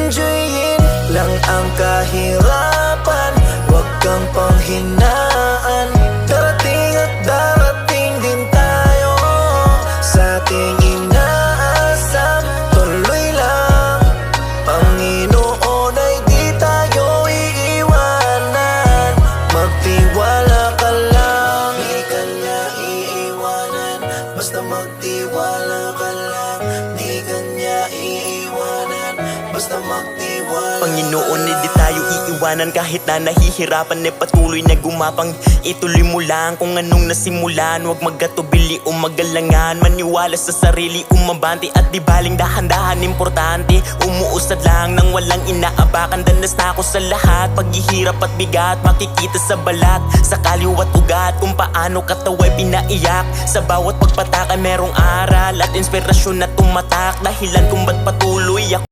enjoyin lang ang kahirapan. Huwag kang panghinaan, darating at darating din tayo sa ating inaasam. Tuloy lang, Panginoon ay di tayo iiwanan. Magtiwala ka lang, di ka niya iiwanan. Basta magtiwala ka lang, di ka niya iiwanan. Basta magtiwala. Panginoon, hindi tayo iiwanan kahit na nahihirapan. Patuloy na gumapang, ituloy mo lang kung anong nasimulan. Huwag magkatubili o magalangan, maniwala sa sarili, umabante at di baling dahan-dahan. Importante, umuusad lang nang walang inaapakan. Danas na ako sa lahat, paghihirap at bigat makikita sa balat, sa kaliwat ugat, kung paano katawa'y pinaiyak. Sa bawat pagpataka merong aral at inspirasyon na tumatak, dahilan kung ba't patuloy ako